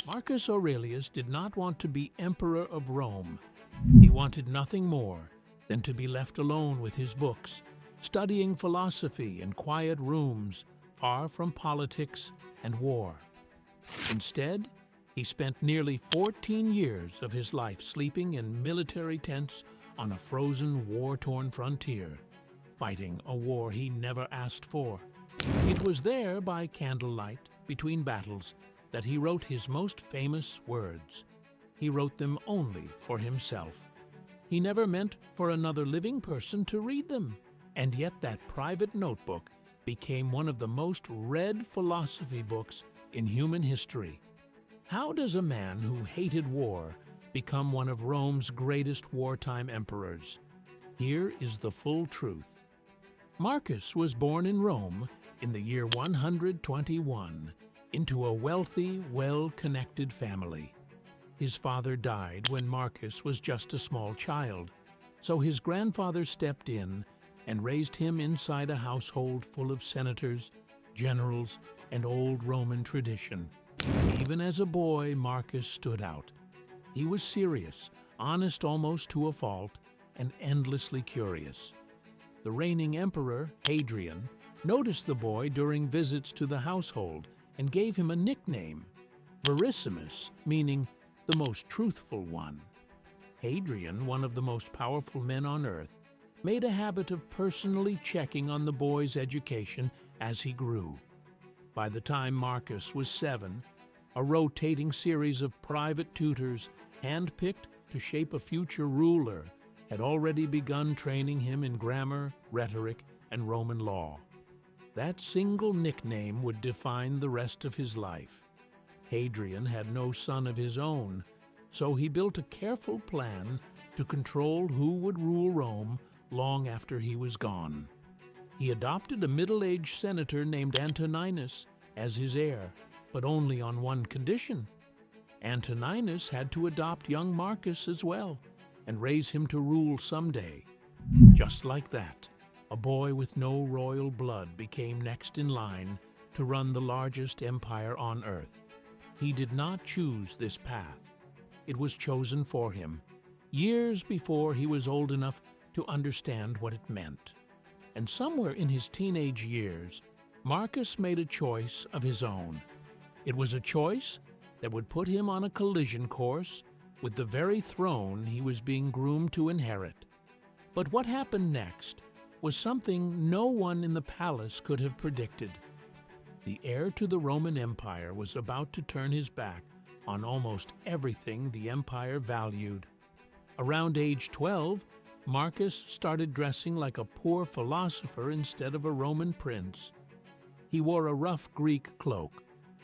Marcus Aurelius did not want to be emperor of Rome. He wanted nothing more than to be left alone with his books, studying philosophy in quiet rooms far from politics and war. Instead, he spent nearly 14 years of his life sleeping in military tents on a frozen, war-torn frontier, fighting a war he never asked for. It was there, by candlelight, between battles, that he wrote his most famous words. He wrote them only for himself. He never meant for another living person to read them, and yet that private notebook became one of the most read philosophy books in human history. How does a man who hated war become one of Rome's greatest wartime emperors? Here is the full truth. Marcus was born in Rome in the year 121 into a wealthy, well-connected family. His father died when Marcus was just a small child, so his grandfather stepped in and raised him inside a household full of senators, generals, and old Roman tradition. Even as a boy, Marcus stood out. He was serious, honest almost to a fault, and endlessly curious. The reigning emperor, Hadrian, noticed the boy during visits to the household and gave him a nickname, Verissimus, meaning the most truthful one. Hadrian, one of the most powerful men on earth, made a habit of personally checking on the boy's education as he grew. By the time Marcus was 7, a rotating series of private tutors, handpicked to shape a future ruler, had already begun training him in grammar, rhetoric, and Roman law. That single nickname would define the rest of his life. Hadrian had no son of his own, so he built a careful plan to control who would rule Rome long after he was gone. He adopted a middle-aged senator named Antoninus as his heir, but only on one condition. Antoninus had to adopt young Marcus as well and raise him to rule someday. Just like that, a boy with no royal blood became next in line to run the largest empire on earth. He did not choose this path. It was chosen for him, years before he was old enough to understand what it meant. And somewhere in his teenage years, Marcus made a choice of his own. It was a choice that would put him on a collision course with the very throne he was being groomed to inherit. But what happened next was something no one in the palace could have predicted. The heir to the Roman Empire was about to turn his back on almost everything the empire valued. Around age 12, Marcus started dressing like a poor philosopher instead of a Roman prince. He wore a rough Greek cloak,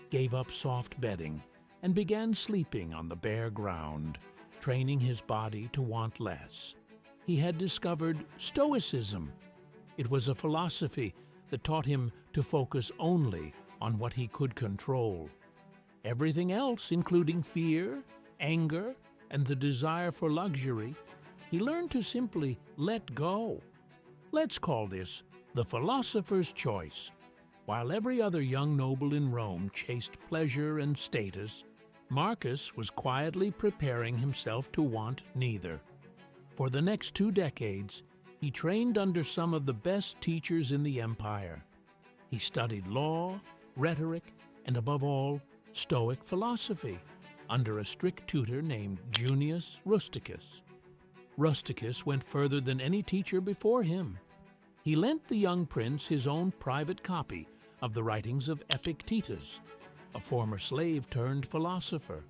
gave up soft bedding, and began sleeping on the bare ground, training his body to want less. He had discovered Stoicism. It was a philosophy that taught him to focus only on what he could control. Everything else, including fear, anger, and the desire for luxury, he learned to simply let go. Let's call this the philosopher's choice. While every other young noble in Rome chased pleasure and status, Marcus was quietly preparing himself to want neither. For the next 2 decades, he trained under some of the best teachers in the empire. He studied law, rhetoric, and above all, Stoic philosophy, under a strict tutor named Junius Rusticus. Rusticus went further than any teacher before him. He lent the young prince his own private copy of the writings of Epictetus, a former slave turned philosopher.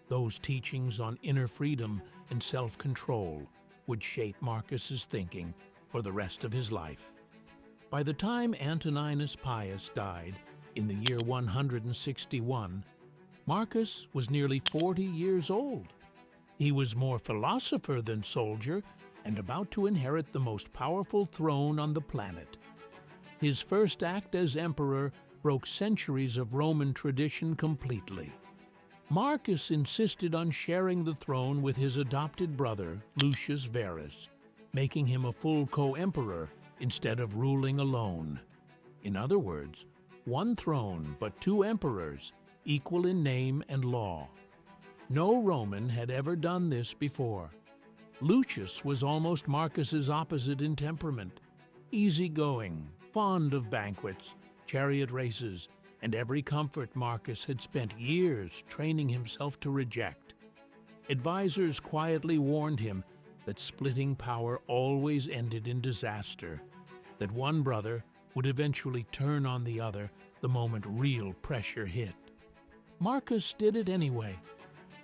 Those teachings on inner freedom and self-control would shape Marcus's thinking for the rest of his life. By the time Antoninus Pius died in the year 161, Marcus was nearly 40 years old. He was more philosopher than soldier and about to inherit the most powerful throne on the planet. His first act as emperor broke centuries of Roman tradition completely. Marcus insisted on sharing the throne with his adopted brother, Lucius Verus, making him a full co-emperor instead of ruling alone. In other words, one throne but 2 emperors equal in name and law. No Roman had ever done this before. Lucius was almost Marcus's opposite in temperament, easygoing, fond of banquets, chariot races, and every comfort Marcus had spent years training himself to reject. Advisors quietly warned him that splitting power always ended in disaster, that one brother would eventually turn on the other the moment real pressure hit. Marcus did it anyway.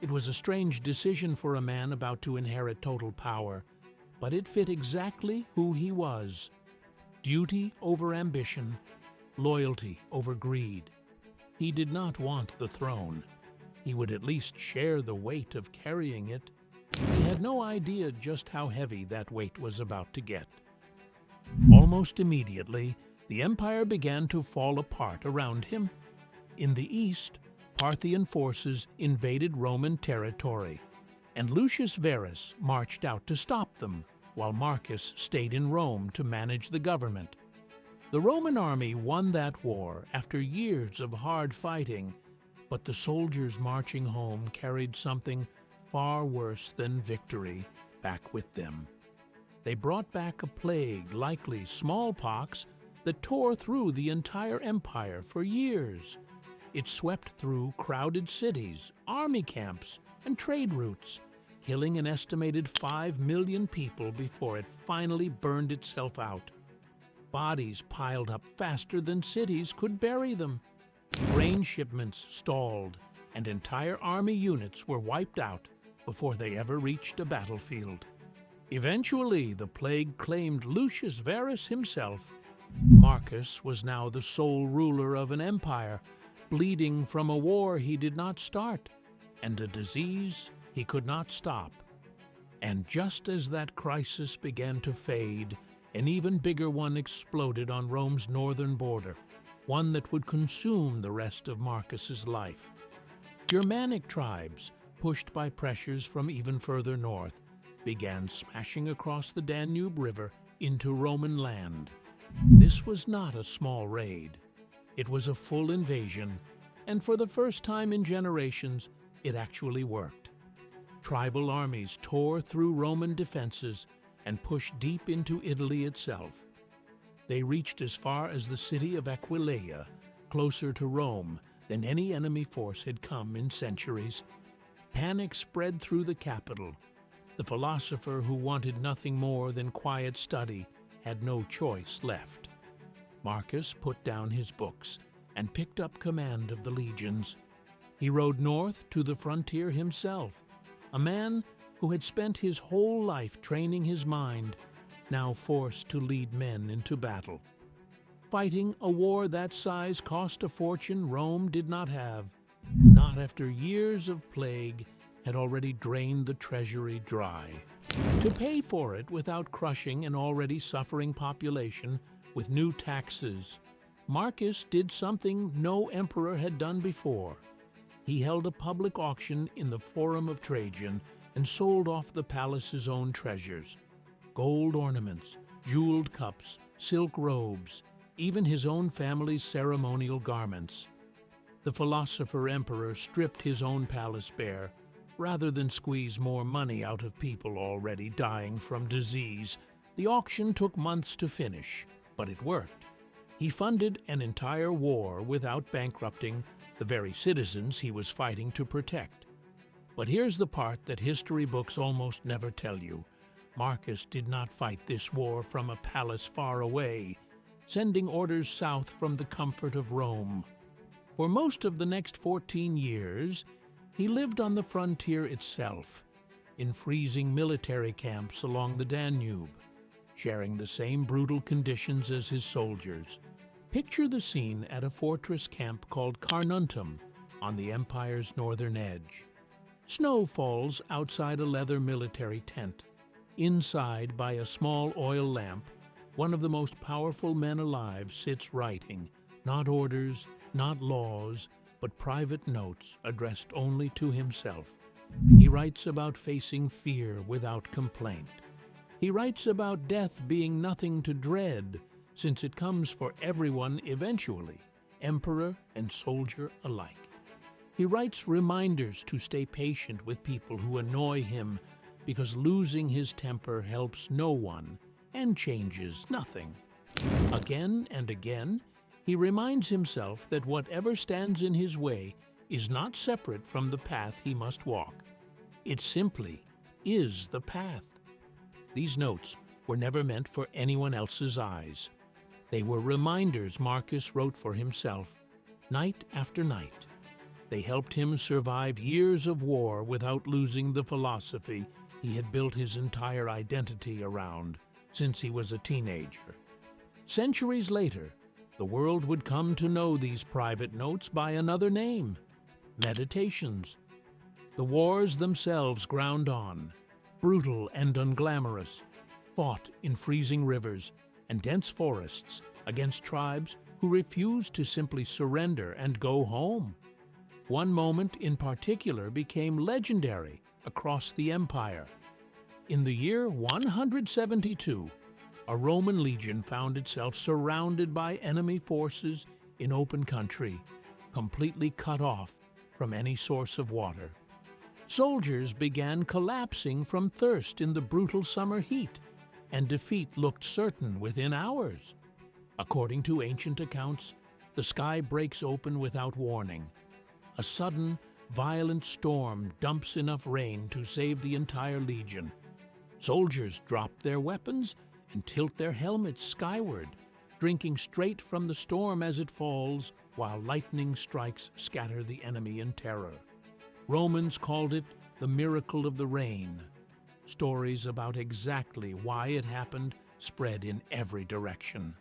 It was a strange decision for a man about to inherit total power, but it fit exactly who he was. Duty over ambition, loyalty over greed. He did not want the throne. He would at least share the weight of carrying it. He had no idea just how heavy that weight was about to get. Almost immediately, the empire began to fall apart around him. In the east, Parthian forces invaded Roman territory, and Lucius Verus marched out to stop them, while Marcus stayed in Rome to manage the government. The Roman army won that war after years of hard fighting, but the soldiers marching home carried something far worse than victory back with them. They brought back a plague, likely smallpox, that tore through the entire empire for years. It swept through crowded cities, army camps, and trade routes, killing an estimated 5 million people before it finally burned itself out. Bodies piled up faster than cities could bury them. Grain shipments stalled, and entire army units were wiped out before they ever reached a battlefield. Eventually, the plague claimed Lucius Verus himself. Marcus was now the sole ruler of an empire, bleeding from a war he did not start, and a disease he could not stop. And just as that crisis began to fade, an even bigger one exploded on Rome's northern border, one that would consume the rest of Marcus's life. Germanic tribes, pushed by pressures from even further north, began smashing across the Danube River into Roman land. This was not a small raid. It was a full invasion, and for the first time in generations, it actually worked. Tribal armies tore through Roman defenses and pushed deep into Italy itself. They reached as far as the city of Aquileia, closer to Rome than any enemy force had come in centuries. Panic spread through the capital. The philosopher who wanted nothing more than quiet study had no choice left. Marcus put down his books and picked up command of the legions. He rode north to the frontier himself, a man who had spent his whole life training his mind, now forced to lead men into battle. Fighting a war that size cost a fortune Rome did not have. Not after years of plague had already drained the treasury dry. To pay for it without crushing an already suffering population with new taxes, Marcus did something no emperor had done before. He held a public auction in the Forum of Trajan and sold off the palace's own treasures: gold ornaments, jeweled cups, silk robes, even his own family's ceremonial garments. The philosopher emperor stripped his own palace bare. Rather than squeeze more money out of people already dying from disease, the auction took months to finish, but it worked. He funded an entire war without bankrupting the very citizens he was fighting to protect. But here's the part that history books almost never tell you. Marcus did not fight this war from a palace far away, sending orders south from the comfort of Rome. For most of the next 14 years, he lived on the frontier itself, in freezing military camps along the Danube, sharing the same brutal conditions as his soldiers. Picture the scene at a fortress camp called Carnuntum on the empire's northern edge. Snow falls outside a leather military tent. Inside, by a small oil lamp, one of the most powerful men alive sits writing, not orders, not laws, but private notes addressed only to himself. He writes about facing fear without complaint. He writes about death being nothing to dread, since it comes for everyone eventually, emperor and soldier alike. He writes reminders to stay patient with people who annoy him, because losing his temper helps no one and changes nothing. Again and again, he reminds himself that whatever stands in his way is not separate from the path he must walk. It simply is the path. These notes were never meant for anyone else's eyes. They were reminders Marcus wrote for himself, night after night. They helped him survive years of war without losing the philosophy he had built his entire identity around since he was a teenager. Centuries later, the world would come to know these private notes by another name: Meditations. The wars themselves ground on, brutal and unglamorous, fought in freezing rivers and dense forests against tribes who refused to simply surrender and go home. One moment in particular became legendary across the empire. In the year 172, a Roman legion found itself surrounded by enemy forces in open country, completely cut off from any source of water. Soldiers began collapsing from thirst in the brutal summer heat, and defeat looked certain within hours. According to ancient accounts, the sky breaks open without warning. A sudden, violent storm dumps enough rain to save the entire legion. Soldiers drop their weapons and tilt their helmets skyward, drinking straight from the storm as it falls, while lightning strikes scatter the enemy in terror. Romans called it the miracle of the rain. Stories about exactly why it happened spread in every direction.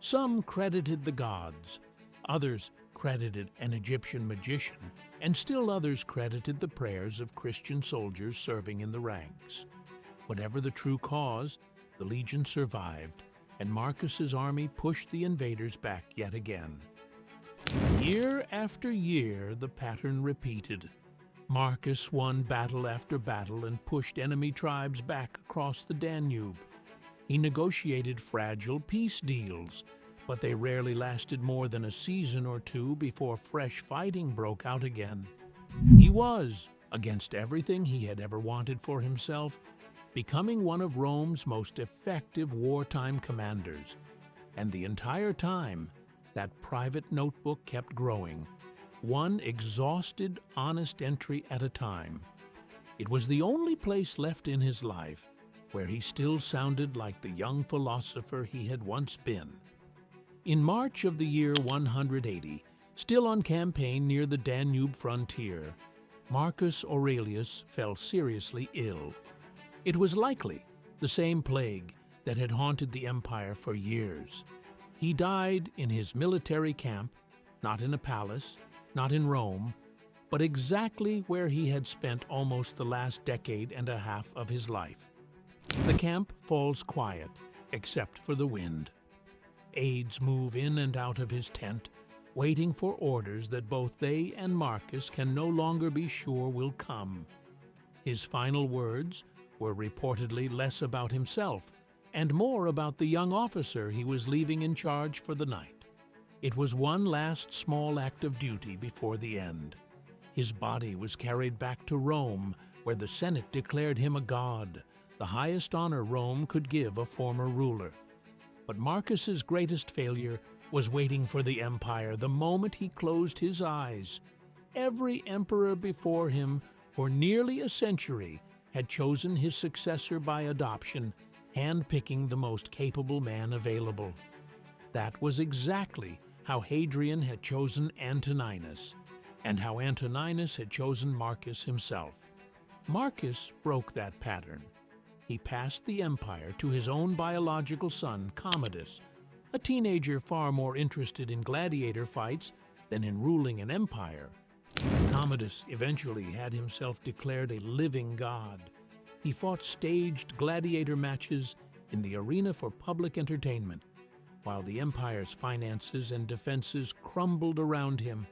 Some credited the gods, others credited an Egyptian magician, and still others credited the prayers of Christian soldiers serving in the ranks. Whatever the true cause, the legion survived, and Marcus's army pushed the invaders back yet again. Year after year, the pattern repeated. Marcus won battle after battle and pushed enemy tribes back across the Danube. He negotiated fragile peace deals, but they rarely lasted more than a season or two before fresh fighting broke out again. He was, against everything he had ever wanted for himself, becoming one of Rome's most effective wartime commanders. And the entire time, that private notebook kept growing, one exhausted, honest entry at a time. It was the only place left in his life where he still sounded like the young philosopher he had once been. In March of the year 180, still on campaign near the Danube frontier, Marcus Aurelius fell seriously ill. It was likely the same plague that had haunted the empire for years. He died in his military camp, not in a palace, not in Rome, but exactly where he had spent almost the last decade and a half of his life. The camp falls quiet, except for the wind. Aides move in and out of his tent, waiting for orders that both they and Marcus can no longer be sure will come. His final words were reportedly less about himself and more about the young officer he was leaving in charge for the night. It was one last small act of duty before the end. His body was carried back to Rome, where the Senate declared him a god, the highest honor Rome could give a former ruler. But Marcus's greatest failure was waiting for the empire the moment he closed his eyes. Every emperor before him, for nearly a century, had chosen his successor by adoption, handpicking the most capable man available. That was exactly how Hadrian had chosen Antoninus, and how Antoninus had chosen Marcus himself. Marcus broke that pattern. He passed the empire to his own biological son, Commodus, a teenager far more interested in gladiator fights than in ruling an empire. Commodus eventually had himself declared a living god. He fought staged gladiator matches in the arena for public entertainment, while the empire's finances and defenses crumbled around him.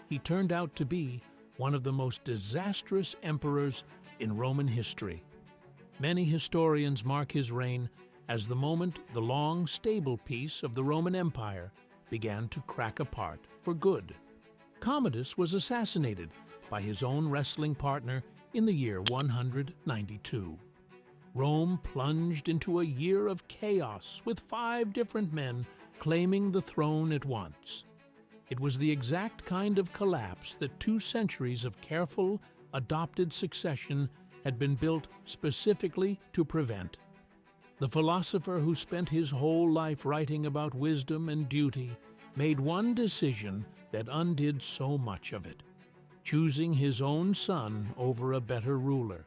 He turned out to be one of the most disastrous emperors in Roman history. Many historians mark his reign as the moment the long, stable peace of the Roman Empire began to crack apart for good. Commodus was assassinated by his own wrestling partner in the year 192. Rome plunged into a year of chaos with 5 different men claiming the throne at once. It was the exact kind of collapse that 2 centuries of careful, adopted succession had been built specifically to prevent. The philosopher who spent his whole life writing about wisdom and duty made one decision that undid so much of it, choosing his own son over a better ruler.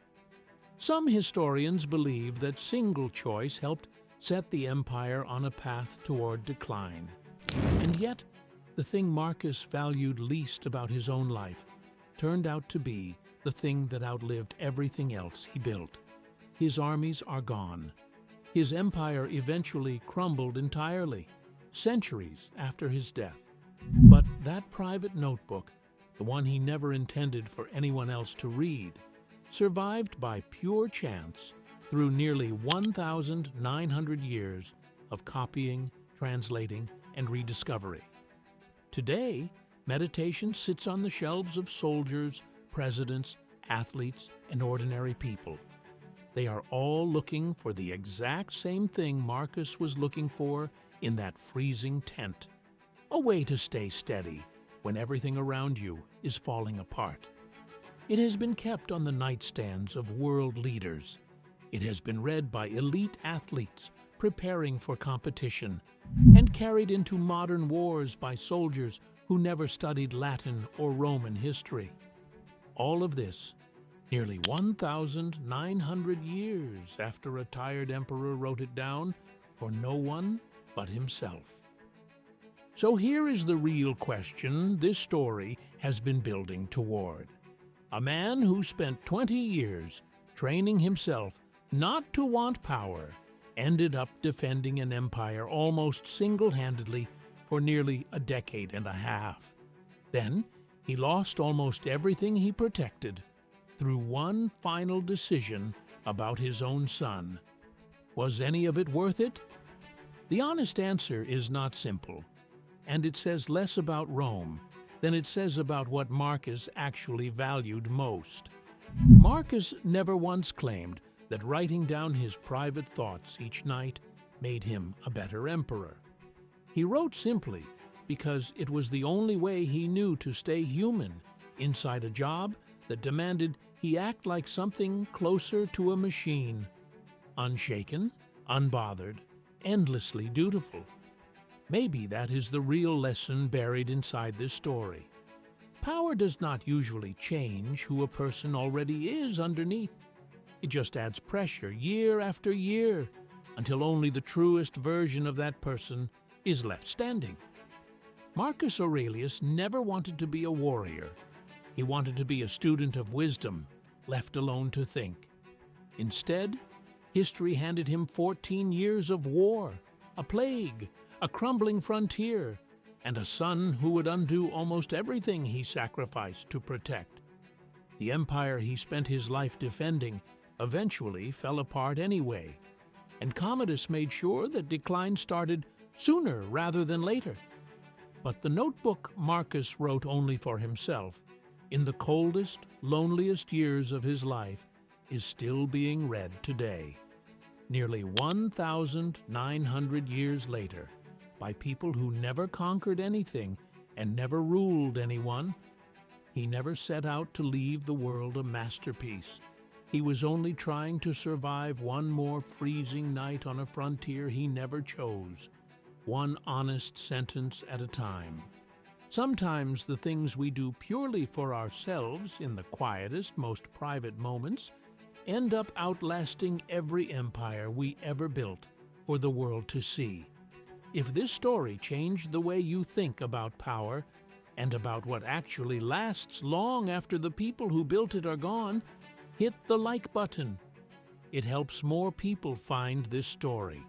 Some historians believe that single choice helped set the empire on a path toward decline. And yet, the thing Marcus valued least about his own life turned out to be the thing that outlived everything else he built. His armies are gone. His empire eventually crumbled entirely, centuries after his death. But that private notebook, the one he never intended for anyone else to read, survived by pure chance through nearly 1,900 years of copying, translating, and rediscovery. Today, meditation sits on the shelves of soldiers, presidents, athletes, and ordinary people. They are all looking for the exact same thing Marcus was looking for in that freezing tent: a way to stay steady when everything around you is falling apart. It has been kept on the nightstands of world leaders. It has been read by elite athletes preparing for competition, and carried into modern wars by soldiers who never studied Latin or Roman history. All of this nearly 1,900 years after a tired emperor wrote it down for no one but himself. So here is the real question this story has been building toward. A man who spent 20 years training himself not to want power ended up defending an empire almost single-handedly for nearly a decade and a half. Then he lost almost everything he protected through one final decision about his own son. Was any of it worth it? The honest answer is not simple, and it says less about Rome than it says about what Marcus actually valued most. Marcus never once claimed that writing down his private thoughts each night made him a better emperor. He wrote simply because it was the only way he knew to stay human inside a job that demanded he act like something closer to a machine, unshaken, unbothered, endlessly dutiful. Maybe that is the real lesson buried inside this story. Power does not usually change who a person already is underneath. It just adds pressure year after year until only the truest version of that person is left standing. Marcus Aurelius never wanted to be a warrior. He wanted to be a student of wisdom, left alone to think. Instead, history handed him 14 years of war, a plague, a crumbling frontier, and a son who would undo almost everything he sacrificed to protect. The empire he spent his life defending eventually fell apart anyway, and Commodus made sure that decline started sooner rather than later. But the notebook Marcus wrote only for himself, in the coldest, loneliest years of his life, is still being read today, nearly 1,900 years later, by people who never conquered anything and never ruled anyone. He never set out to leave the world a masterpiece. He was only trying to survive one more freezing night on a frontier he never chose, one honest sentence at a time. Sometimes the things we do purely for ourselves in the quietest, most private moments end up outlasting every empire we ever built for the world to see. If this story changed the way you think about power and about what actually lasts long after the people who built it are gone, hit the like button. It helps more people find this story.